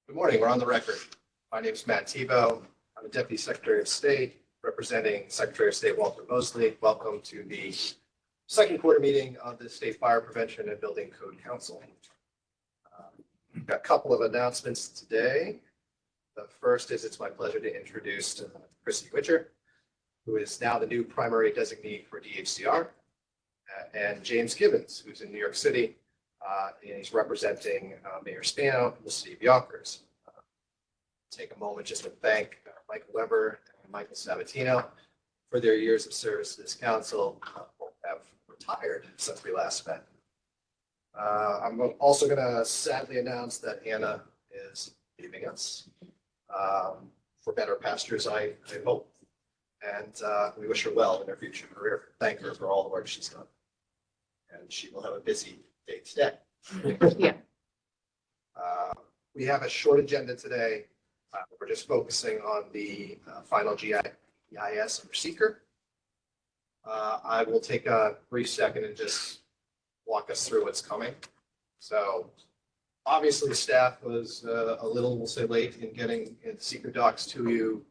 Good morning. We're on the record. My name is Matt Tebow. I'm a Deputy Secretary of State representing Secretary of State Walter Mosley. Welcome to the second quarter meeting of the State Fire Prevention and Building Code Council. We've got a couple of announcements today. The first is it's my pleasure to introduce Christy Witcher, who is now the new primary designee for DHCR, and James Gibbons, who's in New York City. And he's representing Mayor Spano in the city of Yonkers. Take a moment just to thank Michael Weber and Michael Sabatino for their years of service to this council. Both have retired since we last met. I'm also going to sadly announce that Anna is leaving us for better pastures, I hope. And we wish her well in her future career. Thank her for all the work she's done. And she will have a busy day today. Yeah. We have a short agenda today. We're just focusing on the final GIS under seeker. I will take a brief second and just walk us through what's coming. So obviously staff was a little, we'll say, late in getting seeker docs to you.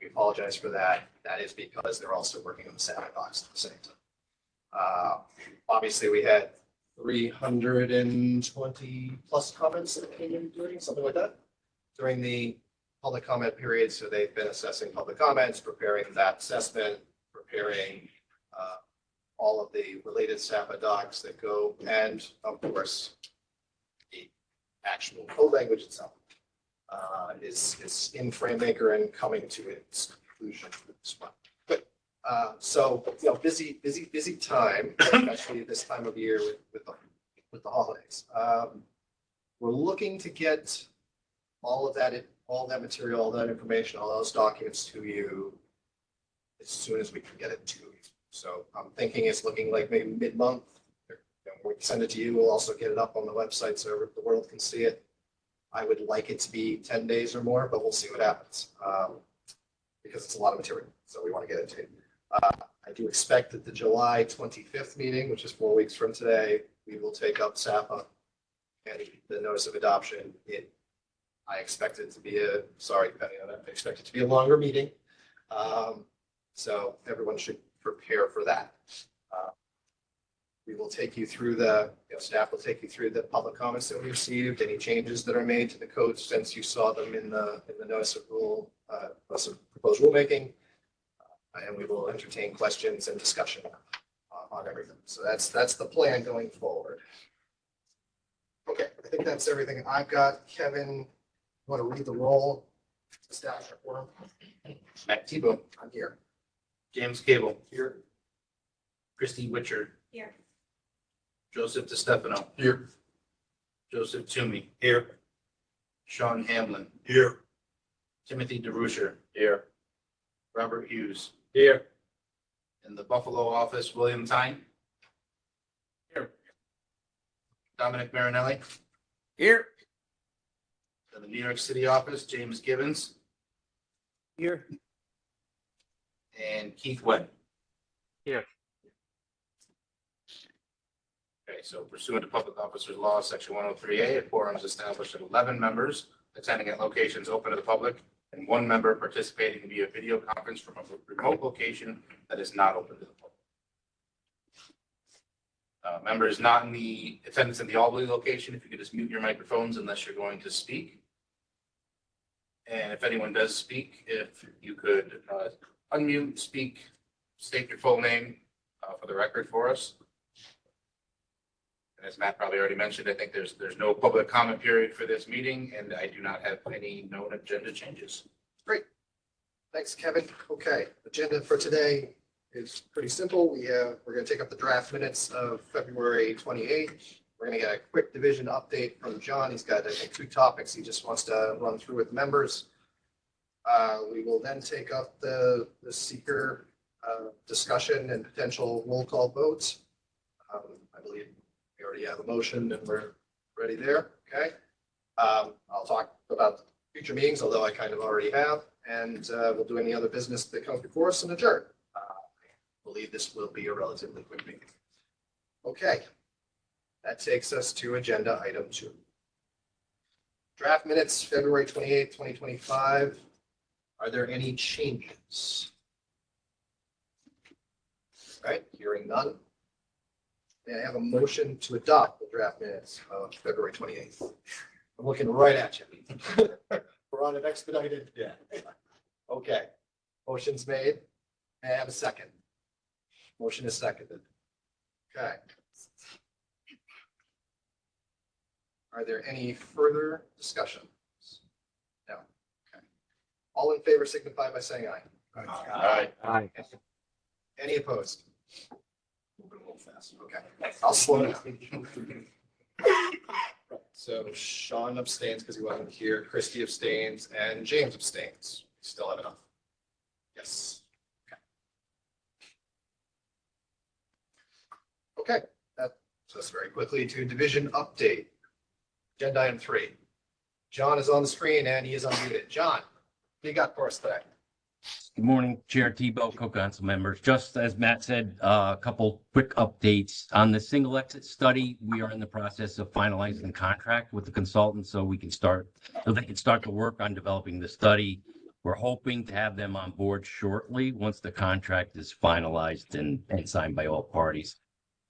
We apologize for that. That is because they're also working on the SAPA docs at the same time. Obviously we had 320 plus comments that came in during something like that during the public comment period. So they've been assessing public comments, preparing that assessment, preparing all of the related SAPA docs that go, and of course, the actual code language itself is in FrameMaker and coming to its conclusion as well. Good. So, busy time, especially this time of year with the holidays. We're looking to get all of that material, all that information, all those documents to you as soon as we can get it to you. So I'm thinking it's looking like maybe mid-month. When we send it to you, we'll also get it up on the website so the world can see it. I would like it to be 10 days or more, but we'll see what happens because it's a lot of material. So we want to get it to you. I do expect that the July 25th meeting, which is 4 weeks from today, we will take up SAPA and the notice of adoption. I expect it to be I expect it to be a longer meeting. So everyone should prepare for that. We will take you through staff will take you through the public comments that we received, any changes that are made to the code since you saw them in the notice of proposed rulemaking. And we will entertain questions and discussion on everything. So that's the plan going forward. Okay, I think that's everything I've got. Kevin, you want to read the roll? Staff report. Matt Tebow. I'm here. James Cable. Here. Christy Witcher. Here. Joseph DeStefano. Here. Joseph Toomey. Here. Sean Hamlin. Here. Timothy DeRusher. Here. Robert Hughes. Here. In the Buffalo office, William Tyne. Here. Dominic Marinelli. Here. In the New York City office, James Gibbons. Here. And Keith Webb. Here. Okay, so pursuant to Public Officers Law, Section 103A, a quorum is established at 11 members attending at locations open to the public and 1 member participating via video conference from a remote location that is not open to the public. Members not in the attendance in the Albany location, if you could just mute your microphones unless you're going to speak. And if anyone does speak, if you could unmute, speak, state your full name for the record for us. And as Matt probably already mentioned, I think there's no public comment period for this meeting, and I do not have any known agenda changes. Great. Thanks, Kevin. Okay, agenda for today is pretty simple. We're going to take up the draft minutes of February 28th. We're going to get a quick division update from John. He's got, I think, 2 topics he just wants to run through with members. We will then take up the seeker discussion and potential roll call votes. I believe we already have a motion and we're ready there. Okay. I'll talk about future meetings, although I kind of already have, and we'll do any other business that comes before us and adjourn. I believe this will be a relatively quick meeting. Okay. That takes us to agenda item 2. Draft minutes, February 28th, 2025. Are there any changes? All right, hearing none. May I have a motion to adopt the draft minutes of February 28th? I'm looking right at you. We're on an expedited. Yeah. Okay. Motion's made. May I have a second? Motion is seconded. Okay. Are there any further discussions? No. Okay. All in favor signify by saying aye. Aye. Aye. Any opposed? Moving a little fast. Okay, I'll slow down. So Sean abstains because he wasn't here, Christie abstains, and James abstains. Still have enough? Yes. Okay. Okay, that takes us very quickly to division update. Agenda item 3. John is on the screen and he is unmuted. John, what do you got for us today? Good morning, Chair Tebow, co-council members. Just as Matt said, a couple quick updates on the single exit study. We are in the process of finalizing the contract with the consultant so they can start the work on developing the study. We're hoping to have them on board shortly once the contract is finalized and signed by all parties.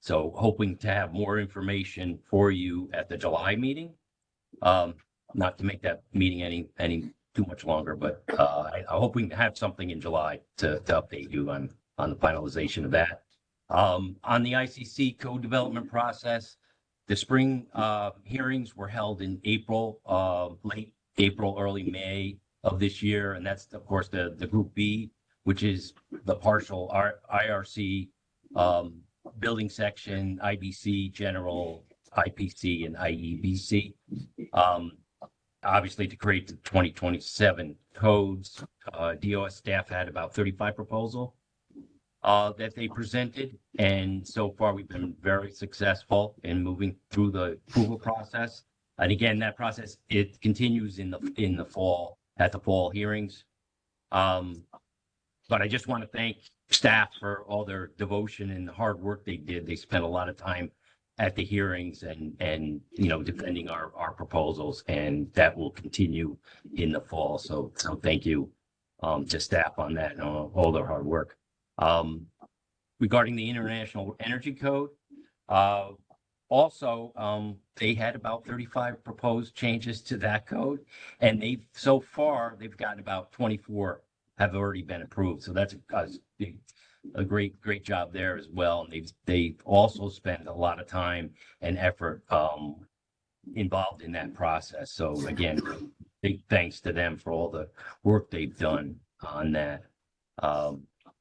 So hoping to have more information for you at the July meeting. Not to make that meeting any too much longer, but I'm hoping to have something in July to update you on the finalization of that. On the ICC code development process, the spring hearings were held in April, late April, early May of this year, and that's of course the Group B, which is the partial IRC, building section, IBC, general, IPC, and IEBC. Obviously, to create the 2027 codes, DOS staff had about 35 proposals that they presented. And so far, we've been very successful in moving through the approval process. And again, that process, it continues in the fall, at the fall hearings. But I just want to thank staff for all their devotion and the hard work they did. They spent a lot of time at the hearings and defending our proposals, and that will continue in the fall. So thank you to staff on that and all their hard work. Regarding the International Energy Code, also they had about 35 proposed changes to that code, and so far they've gotten about 24 have already been approved. So that's a great job there as well. And they've also spent a lot of time and effort involved in that process. So again, big thanks to them for all the work they've done on that.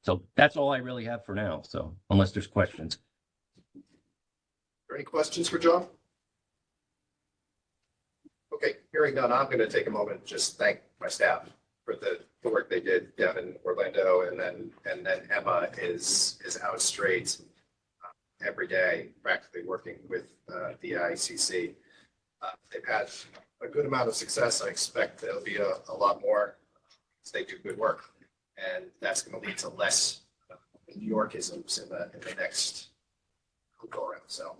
So that's all I really have for now. So unless there's questions. Are there any questions for John? Okay, hearing none, I'm going to take a moment and just thank my staff for the work they did. Devin, Orlando, and then Emma is out straight every day, practically working with the ICC. They've had a good amount of success. I expect there'll be a lot more as they do good work, and that's going to lead to less New Yorkisms in the next go around. So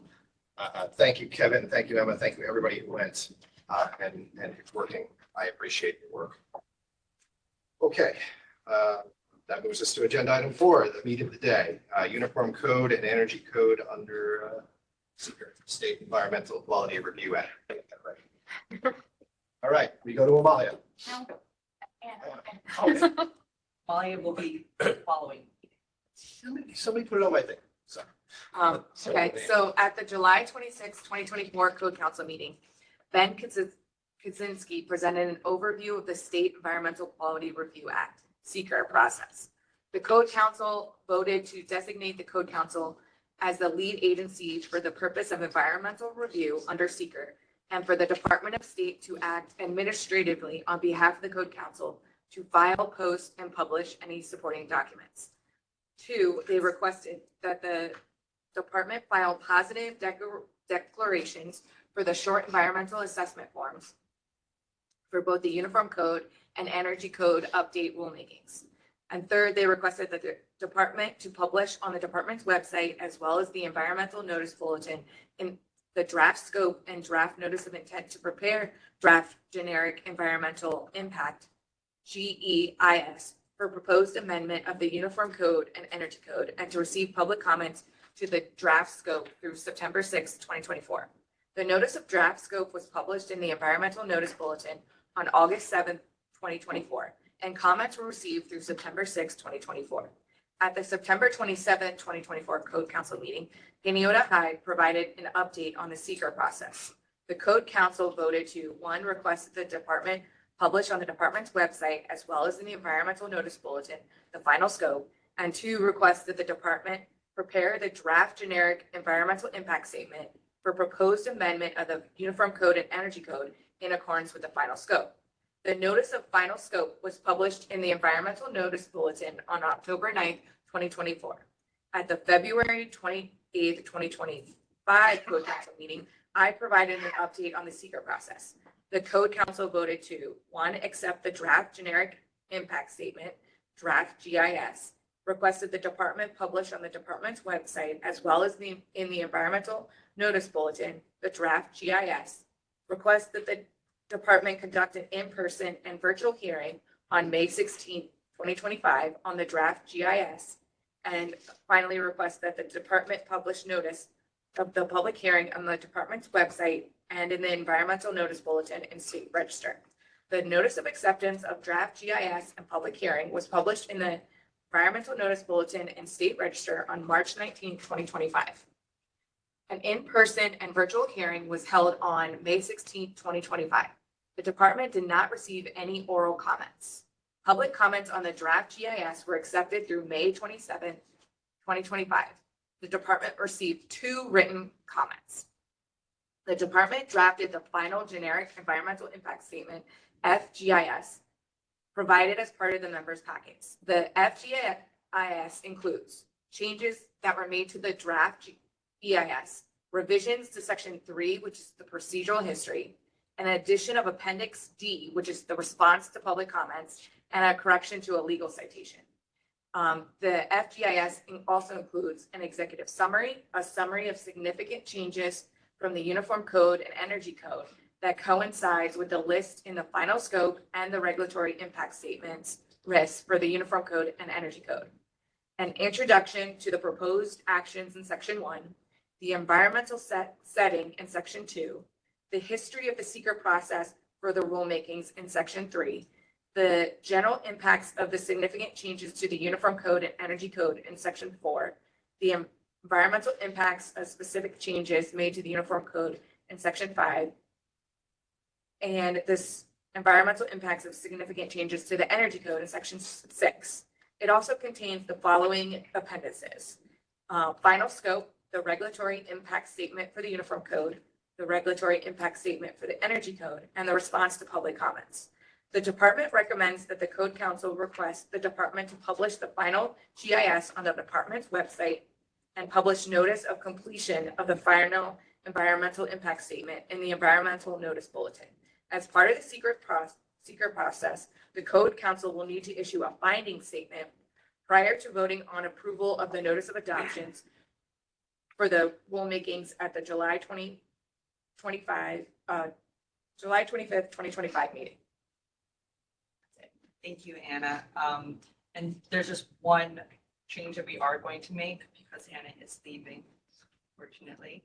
thank you, Kevin. Thank you, Emma. Thank you, everybody who went and is working. I appreciate your work. Okay, that moves us to agenda item 4, the meat of the day, Uniform Code and Energy Code under Secret State Environmental Quality Review Act. All right, we go to Amalia. Malia will be following. Somebody put it on my thing. Sorry. Okay, so at the July 26, 2024 Code Council meeting, Ben Kaczynski presented an overview of the State Environmental Quality Review Act, SEQR process. The Code Council voted to designate the Code Council as the lead agency for the purpose of environmental review under SEQR, and for the Department of State to act administratively on behalf of the Code Council to file, post, and publish any supporting documents. 2, they requested that the department file positive declarations for the short environmental assessment forms for both the Uniform Code and Energy Code update rulemakings. And 3rd, they requested that the department to publish on the department's website, as well as the environmental notice bulletin, the draft scope and draft notice of intent to prepare draft generic environmental impact, GEIS, for proposed amendment of the Uniform Code and Energy Code, and to receive public comments to the draft scope through September 6, 2024. The notice of draft scope was published in the Environmental Notice Bulletin on August 7, 2024, and comments were received through September 6, 2024. At the September 27, 2024 Code Council meeting, Geniota Hyde provided an update on the seeker process. The Code Council voted to, one, request that the department publish on the department's website as well as in the Environmental Notice Bulletin the final scope, and two, request that the department prepare the draft generic environmental impact statement for proposed amendment of the Uniform Code and Energy Code in accordance with the final scope. The notice of final scope was published in the Environmental Notice Bulletin on October 9, 2024. At the February 28, 2025 Code Council meeting, I provided an update on the seeker process. The Code Council voted to, one, accept the draft generic impact statement, draft GIS, requested the department publish on the department's website as well as in the Environmental Notice Bulletin, the draft GIS, request that the department conduct an in-person and virtual hearing on May 16, 2025 on the draft GIS, and finally request that the department publish notice of the public hearing on the department's website and in the Environmental Notice Bulletin and State Register. The notice of acceptance of draft GIS and public hearing was published in the Environmental Notice Bulletin and State Register on March 19, 2025. An in-person and virtual hearing was held on May 16, 2025. The department did not receive any oral comments. Public comments on the draft GIS were accepted through May 27, 2025. The department received 2 written comments. The department drafted the final generic environmental impact statement, FGIS, provided as part of the members' packets. The FGIS includes changes that were made to the draft EIS, revisions to section 3, which is the procedural history, an addition of appendix D, which is the response to public comments, and a correction to a legal citation. The FGIS also includes an executive summary, a summary of significant changes from the Uniform Code and Energy Code that coincides with the list in the final scope and the regulatory impact statements risks for the Uniform Code and Energy Code. An introduction to the proposed actions in section 1, the environmental setting in section 2, the history of the seeker process for the rulemakings in section 3, the general impacts of the significant changes to the Uniform Code and Energy Code in section 4, the environmental impacts of specific changes made to the Uniform Code in section 5, and this environmental impacts of significant changes to the Energy Code in section 6. It also contains the following appendices: final scope, the regulatory impact statement for the Uniform Code, the regulatory impact statement for the Energy Code, and the response to public comments. The department recommends that the Code Council request the department to publish the final GIS on the department's website and publish notice of completion of the final environmental impact statement in the Environmental Notice Bulletin. As part of the seeker process, the Code Council will need to issue a finding statement prior to voting on approval of the notice of adoptions for the rulemakings at the July 25th, 2025 meeting. Thank you, Anna. And there's just one change that we are going to make because Anna is leaving, fortunately.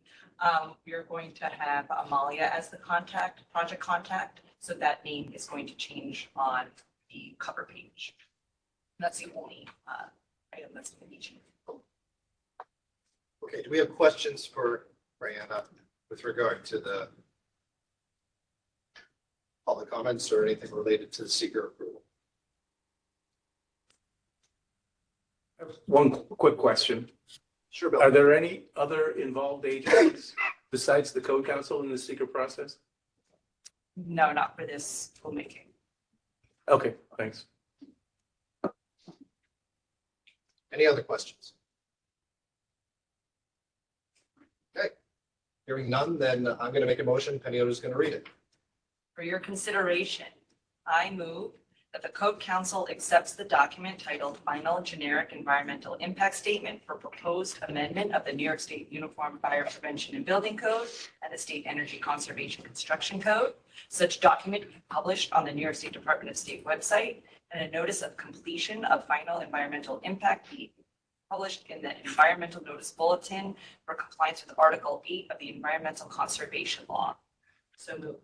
We are going to have Amalia as the project contact. So that name is going to change on the cover page. That's the only item that's going to be changed. Okay, do we have questions for Brianna with regard to the public comments or anything related to the seeker approval? One quick question. Sure, Bill. Are there any other involved agencies besides the Code Council in the seeker process? No, not for this rulemaking. Okay, thanks. Any other questions? Okay, hearing none, then I'm going to make a motion. Penny is going to read it. For your consideration, I move that the Code Council accepts the document titled Final Generic Environmental Impact Statement for Proposed Amendment of the New York State Uniform Fire Prevention and Building Code and the State Energy Conservation Construction Code. Such document be published on the New York State Department of State website, and a notice of completion of final environmental impact be published in the Environmental Notice Bulletin for compliance with Article 8 of the Environmental Conservation Law. So moved.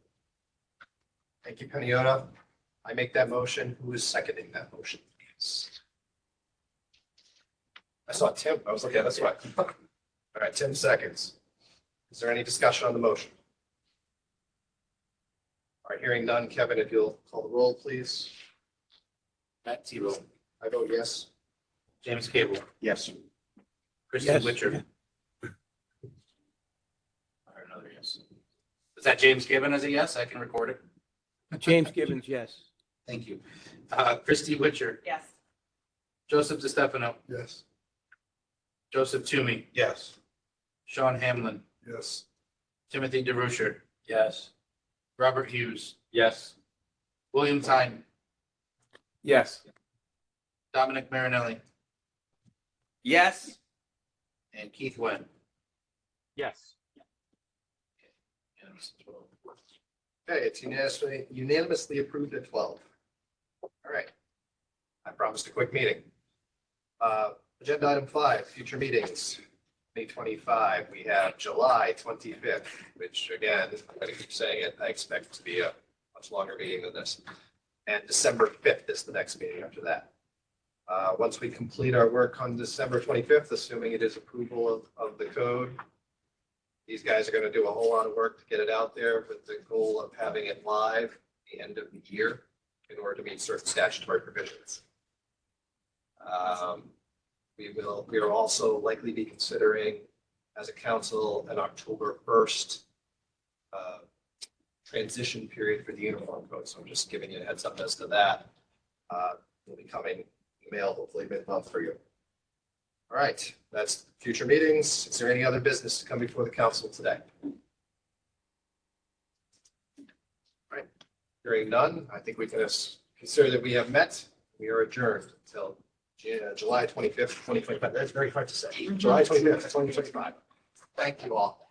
Thank you, Peniota. I make that motion. Who is seconding that motion? I saw Tim. I was looking, that's right. All right, Tim seconds. Is there any discussion on the motion? All right, hearing none. Kevin, if you'll call the roll, please. Matt Tebow, I vote yes. James Cable, Yes. Kristen Yes. Witcher. Or another yes. Is that James Gibbon as a yes? I can record it. James Gibbons, yes. Thank you. Christy Witcher, Yes. Joseph DeStefano, Yes. Joseph Toomey, Yes. Sean Hamlin, Yes. Timothy DeRusher. Yes. Robert Hughes, Yes. William Tyne, Yes. Dominic Marinelli, Yes. and Keith Wen. Yes. Okay, it's unanimously approved at 12. All right. I promised a quick meeting. Agenda item 5, future meetings. 2025, we have July 25th, which again, I'm going to keep saying it, I expect to be a much longer meeting than this. And December 5th is the next meeting after that. Once we complete our work on December 25th, assuming it is approval of the code, these guys are going to do a whole lot of work to get it out there with the goal of having it live at the end of the year in order to meet certain statutory provisions. We will also likely be considering as a council an October 1st transition period for the uniform code. So I'm just giving you a heads up as to that. Will be coming email hopefully mid-month for you. All right, that's future meetings. Is there any other business to come before the council today? All right, hearing none, I think we can consider that we have met. We are adjourned until July 25th, 2025. That's very hard to say. July 25th, 2025. Thank you all.